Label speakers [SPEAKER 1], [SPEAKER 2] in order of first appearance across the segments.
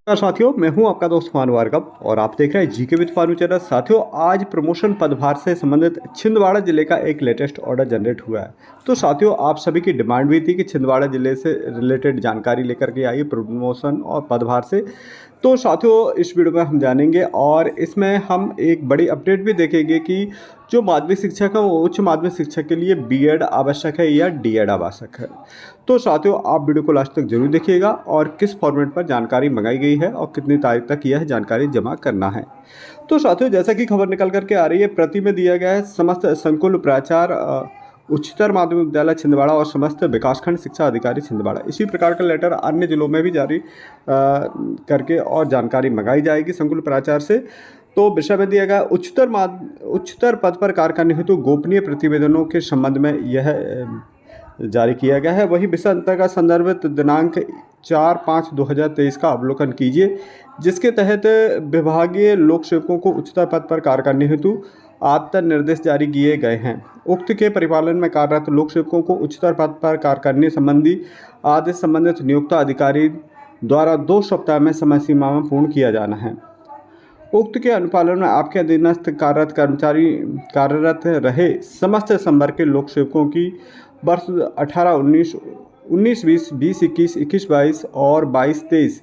[SPEAKER 1] नमस्कार साथियों, मैं हूं आपका दोस्त फानू भार्गव और आप देख रहे हैं जीके विद फानू चैनल। साथियों, आज प्रमोशन पदभार से संबंधित छिंदवाड़ा जिले का एक लेटेस्ट ऑर्डर जनरेट हुआ है। तो साथियों, आप सभी की डिमांड भी थी कि छिंदवाड़ा जिले से रिलेटेड जानकारी लेकर के आइए प्रमोशन और पदभार से। तो साथियों, इस वीडियो में हम जानेंगे और इसमें हम एक बड़ी अपडेट भी देखेंगे कि जो माध्यमिक शिक्षक है वो उच्च माध्यमिक शिक्षक के लिए बीएड आवश्यक है या डीएड आवश्यक है। तो साथियों, आप वीडियो को लास्ट तक जरूर देखिएगा और किस फॉर्मेट पर जानकारी मंगाई गई है और कितनी तारीख तक यह जानकारी जमा करना है। तो साथियों, जैसा कि खबर निकल करके आ रही है, प्रति में दिया गया है समस्त संकुल प्राचार्य उच्चतर माध्यमिक विद्यालय छिंदवाड़ा और समस्त विकासखंड शिक्षा अधिकारी छिंदवाड़ा। इसी प्रकार का लेटर अन्य जिलों में भी जारी करके और जानकारी मंगाई जाएगी संकुल प्राचार्य से। तो विषय में दिया गया उच्चतर पद पर कार्य करने हेतु गोपनीय प्रतिवेदनों के संबंध में यह जारी किया गया है। वही विषय अंतर्गत संदर्भित दिनांक 4/5/2023 का अवलोकन कीजिए, जिसके तहत विभागीय लोक सेवकों को उच्चतर पद पर कार्य करने हेतु आत्तर निर्देश जारी किए गए हैं। उक्त के परिपालन में कार्यरत लोक सेवकों को उच्चतर पद पर कार्य करने संबंधी आदेश संबंधित नियुक्त अधिकारी द्वारा 2 सप्ताह में समय सीमा में पूर्ण किया जाना है। उक्त के अनुपालन में आपके अधीनस्थ कार्यरत कर्मचारी कार्यरत रहे समस्त संवर्ग के लोक सेवकों की वर्ष 18-19, 19-20, 20-21, 21-22 और 22-23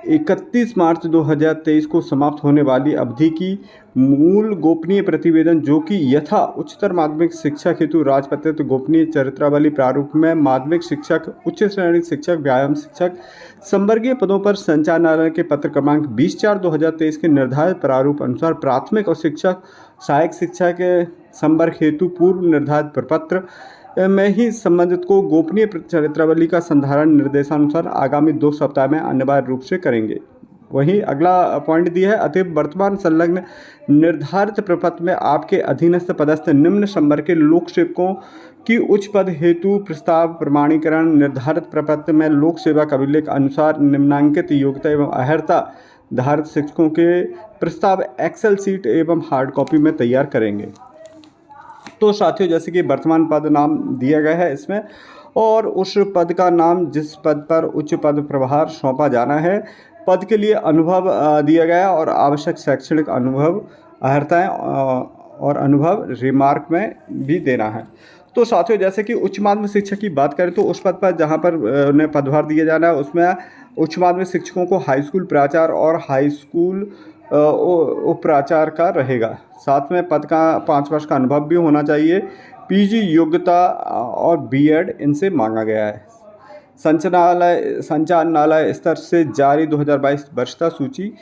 [SPEAKER 1] 31 मार्च 2023 को समाप्त होने वाली अवधि की मूल गोपनीय प्रतिवेदन, जो कि यथा उच्चतर माध्यमिक शिक्षा हेतु राजपत्रित गोपनीय चरित्रावली प्रारूप में माध्यमिक शिक्षक, उच्च श्रेणी शिक्षक, व्यायाम शिक्षक, संवर्गीय पदों पर संचालनालय के पत्र क्रमांक 20/4/2023 के निर्धारित प्रारूप अनुसार प्राथमिक और शिक्षक सहायक शिक्षा के संवर्ग हेतु पूर्व निर्धारित प्रपत्र में ही संबंधित को गोपनीय चरित्रावली का संधारण निर्देशानुसार आगामी 2 सप्ताह में अनिवार्य रूप से करेंगे। वहीं अगला पॉइंट दिया है, अतएव वर्तमान संलग्न निर्धारित प्रपत्र में आपके अधीनस्थ पदस्थ निम्न संवर्ग के लोक सेवकों की उच्च पद हेतु प्रस्ताव प्रमाणीकरण निर्धारित प्रपत्र में लोक सेवा अभिलेख अनुसार निम्नांकित योग्यता एवं अर्हता धारित शिक्षकों के प्रस्ताव एक्सेल सीट एवं हार्ड कॉपी में तैयार करेंगे। तो साथियों, जैसे कि वर्तमान पद नाम दिया गया है इसमें, और उस पद का नाम जिस पद पर उच्च पद प्रभार सौंपा जाना है, पद के लिए अनुभव दिया गया और आवश्यक शैक्षणिक अनुभव अर्हताएं और अनुभव रिमार्क में भी देना है। तो साथियों, जैसे कि उच्च माध्यमिक शिक्षक की बात करें तो उस पद पर जहाँ पर उन्हें पदभार दिया जाना है उसमें उच्च माध्यमिक शिक्षकों को हाई स्कूल प्राचार्य और हाई स्कूल उप प्राचार्य का रहेगा। साथ में पद का 5 वर्ष का अनुभव भी होना चाहिए। पीजी योग्यता और बीएड इनसे मांगा गया है। संचालनालय स्तर से जारी 2022 वरिष्ठता सूची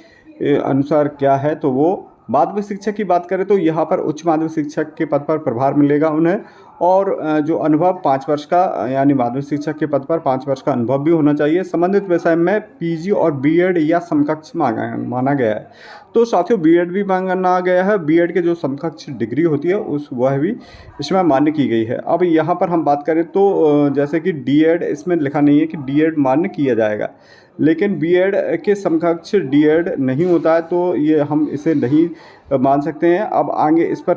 [SPEAKER 1] अनुसार क्या है, तो वो माध्यमिक शिक्षक की बात करें तो यहाँ पर उच्च माध्यमिक शिक्षक के पद पर प्रभार मिलेगा उन्हें, और जो अनुभव 5 वर्ष का यानी माध्यमिक शिक्षक के पद पर 5 वर्ष का अनुभव भी होना चाहिए। संबंधित विषय में पीजी और बीएड या समकक्ष माना गया है। तो साथियों, बीएड भी मांगा गया है। बीएड के जो समकक्ष डिग्री होती है वह भी इसमें मान्य की गई है। अब यहाँ पर हम बात करें तो जैसे कि डीएड इसमें लिखा नहीं है कि डीएड मान्य किया जाएगा, लेकिन बीएड के समकक्ष डीएड नहीं होता है, तो ये हम इसे नहीं मान सकते हैं। अब आगे इस पर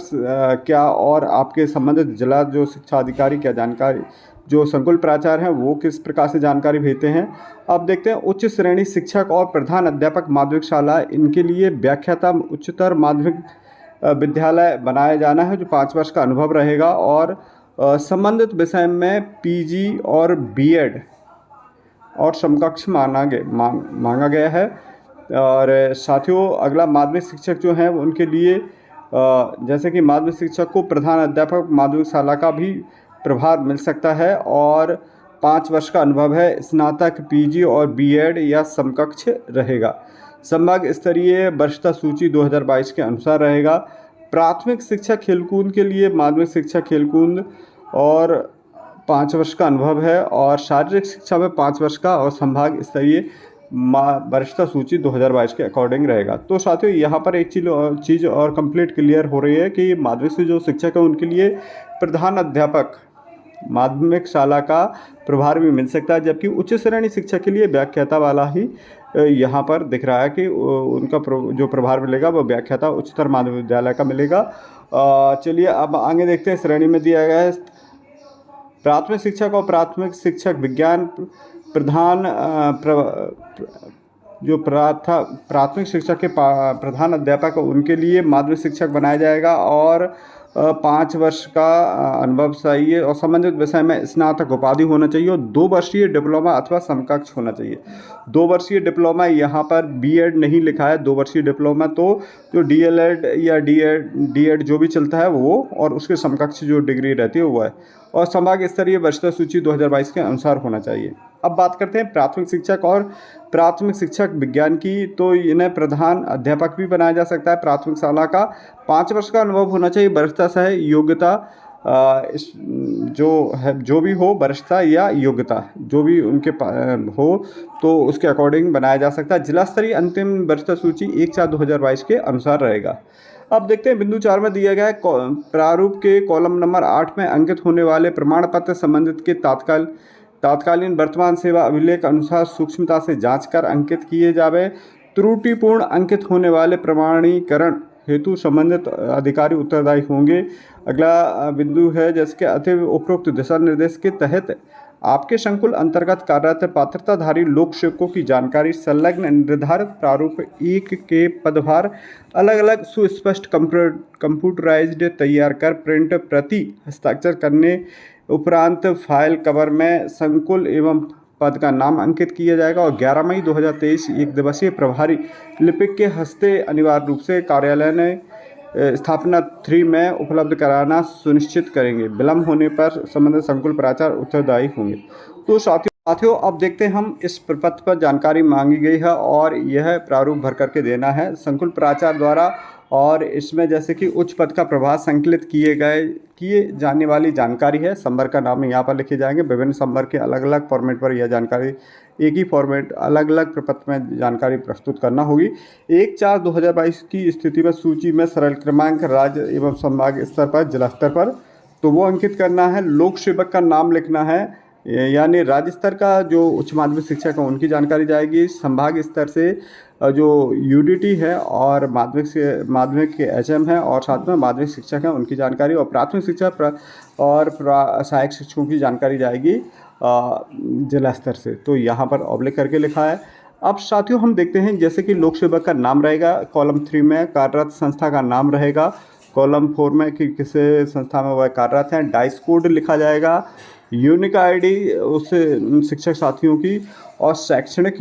[SPEAKER 1] क्या और आपके संबंधित जिला जो शिक्षा अधिकारी क्या जानकारी, जो संकुल प्राचार्य हैं वो किस प्रकार से जानकारी भेजते हैं, अब देखते हैं। उच्च श्रेणी शिक्षक और प्रधान अध्यापक माध्यमिक शाला, इनके लिए व्याख्याता उच्चतर माध्यमिक विद्यालय बनाया जाना है जो 5 वर्ष का अनुभव रहेगा, और संबंधित विषय में पीजी और बीएड और समकक्ष मांगा गया है। और साथियों, अगला माध्यमिक शिक्षक जो हैं उनके लिए जैसे कि माध्यमिक शिक्षक को प्रधान अध्यापक माध्यमिक शाला का भी प्रभार मिल सकता है, और 5 वर्ष का अनुभव है। स्नातक, पीजी और बीएड या समकक्ष रहेगा। संभाग स्तरीय वरिष्ठता सूची 2022 के अनुसार रहेगा। प्राथमिक शिक्षा खेलकूद के लिए माध्यमिक शिक्षा खेलकूद और 5 वर्ष का अनुभव है, और शारीरिक शिक्षा में 5 वर्ष का, और संभाग स्तरीय वरिष्ठता सूची 2022 के अकॉर्डिंग रहेगा। तो साथियों, यहाँ पर एक चीज़ और कंप्लीट क्लियर हो रही है कि माध्यमिक से जो शिक्षक है उनके लिए प्रधान अध्यापक माध्यमिक शाला का प्रभार भी मिल सकता है, जबकि उच्च श्रेणी शिक्षा के लिए व्याख्याता वाला ही यहाँ पर दिख रहा है कि उनका जो प्रभार मिलेगा वो व्याख्याता उच्चतर माध्यमिक विद्यालय का मिलेगा। चलिए अब आगे देखते हैं। श्रेणी में दिया गया है प्राथमिक शिक्षक और प्राथमिक शिक्षक विज्ञान प्रधान जो प्राथमिक शिक्षा के प्रधान अध्यापक उनके लिए माध्यमिक शिक्षक बनाया जाएगा और 5 वर्ष का अनुभव चाहिए और संबंधित विषय में स्नातक उपाधि होना चाहिए और 2 वर्षीय डिप्लोमा अथवा समकक्ष होना चाहिए। 2 वर्षीय डिप्लोमा यहाँ पर बीएड नहीं लिखा है, 2 वर्षीय डिप्लोमा तो जो डीएलएड या डीएड जो भी चलता है वो, और उसके समकक्ष जो डिग्री रहती है वो है, और संभाग स्तरीय वरिष्ठता सूची 2022 के अनुसार होना चाहिए। अब बात करते हैं प्राथमिक शिक्षक और प्राथमिक शिक्षक विज्ञान की, तो इन्हें प्रधान अध्यापक भी बनाया जा सकता है। प्राथमिक शाला का 5 वर्ष का अनुभव होना चाहिए, वरिष्ठता सह योग्यता जो भी हो, वरिष्ठता या योग्यता जो भी उनके हो तो उसके अकॉर्डिंग बनाया जा सकता है। जिला स्तरीय अंतिम वरिष्ठता सूची 1/4/2022 के अनुसार रहेगा। अब देखते हैं बिंदु 4 में दिया गया है प्रारूप के कॉलम नंबर 8 में अंकित होने वाले प्रमाण पत्र संबंधित के तात्कालीन वर्तमान सेवा अभिलेख अनुसार सूक्ष्मता से जांच कर अंकित किए जावे। त्रुटिपूर्ण अंकित होने वाले प्रमाणीकरण हेतु संबंधित अधिकारी उत्तरदायी होंगे। अगला बिंदु है जैसे कि अति उपरोक्त दिशा निर्देश के तहत आपके संकुल अंतर्गत कार्यरत पात्रताधारी लोक सेवकों की जानकारी संलग्न निर्धारित प्रारूप 1 के पदभार अलग अलग सुस्पष्ट कंप्यूटराइज्ड तैयार कर प्रिंट प्रति हस्ताक्षर करने उपरांत फाइल कवर में संकुल एवं पद का नाम अंकित किया जाएगा और 11 मई 2023 एक दिवसीय प्रभारी लिपिक के हस्ते अनिवार्य रूप से कार्यालय ने स्थापना 3 में उपलब्ध कराना सुनिश्चित करेंगे। विलम्ब होने पर संबंधित संकुल प्राचार्य उत्तरदायी होंगे। तो साथियों अब देखते हैं हम इस प्रपत्र पर जानकारी मांगी गई है और यह प्रारूप भर करके देना है संकुल प्राचार्य द्वारा, और इसमें जैसे कि उच्च पद का प्रभार संकलित किए जाने वाली जानकारी है। संवर का नाम यहाँ पर लिखे जाएंगे। विभिन्न संवर के अलग अलग फॉर्मेट पर यह जानकारी एक ही फॉर्मेट अलग अलग प्रपत्र में जानकारी प्रस्तुत करना होगी। 1/4/2022 की स्थिति में सूची में सरल क्रमांक राज्य एवं संभाग स्तर पर, जिला स्तर पर तो वो अंकित करना है। लोक सेवक का नाम लिखना है, यानी राज्य स्तर का जो उच्च माध्यमिक शिक्षक है उनकी जानकारी जाएगी। संभाग स्तर से जो यूडीटी है और माध्यमिक के एचएम है और साथ में माध्यमिक शिक्षक है उनकी जानकारी, और प्राथमिक शिक्षक और सहायक शिक्षकों की जानकारी जाएगी जिला स्तर से। तो यहाँ पर ऑब्लिक करके लिखा है। अब साथियों हम देखते हैं जैसे कि लोक सेवक का नाम रहेगा कॉलम 3 में, कार्यरत संस्था का नाम रहेगा कॉलम 4 में कि किस संस्था में वह कार्यरत हैं। डाइस कोड लिखा जाएगा, यूनिक आईडी उस शिक्षक साथियों की, और शैक्षणिक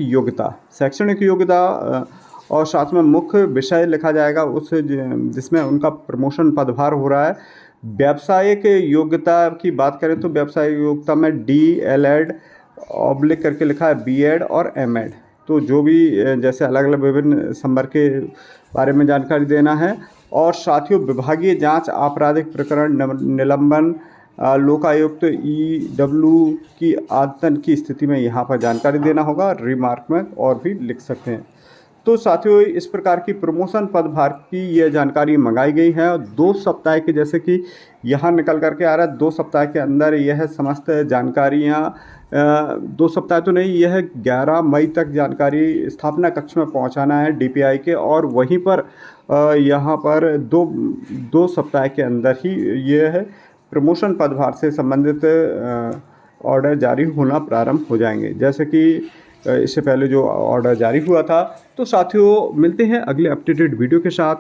[SPEAKER 1] योग्यता और साथ में मुख्य विषय लिखा जाएगा उस जिसमें उनका प्रमोशन पदभार हो रहा है। व्यावसायिक योग्यता की बात करें तो व्यावसायिक योग्यता में DLED ऑब्लिक करके लिखा है BEd और MEd। तो जो भी जैसे अलग अलग विभिन्न संवर के बारे में जानकारी देना है। और साथियों विभागीय जांच आपराधिक प्रकरण निलंबन लोकायुक्त EW की आदतन की स्थिति में यहाँ पर जानकारी देना होगा। रिमार्क में और भी लिख सकते हैं। तो साथियों इस प्रकार की प्रमोशन पदभार की यह जानकारी मंगाई गई है। 2 सप्ताह के जैसे कि यहाँ निकल करके आ रहा है, 2 सप्ताह के अंदर यह समस्त जानकारियाँ 2 सप्ताह तो नहीं, यह 11 मई तक जानकारी स्थापना कक्ष में पहुँचाना है DPI के, और वहीं पर यहाँ पर 2 सप्ताह के अंदर ही यह प्रमोशन पदभार से संबंधित ऑर्डर जारी होना प्रारंभ हो जाएंगे, जैसे कि इससे पहले जो ऑर्डर जारी हुआ था। तो साथियों मिलते हैं अगले अपडेटेड वीडियो के साथ,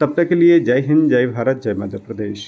[SPEAKER 1] तब तक के लिए जय हिंद, जय भारत, जय मध्य प्रदेश।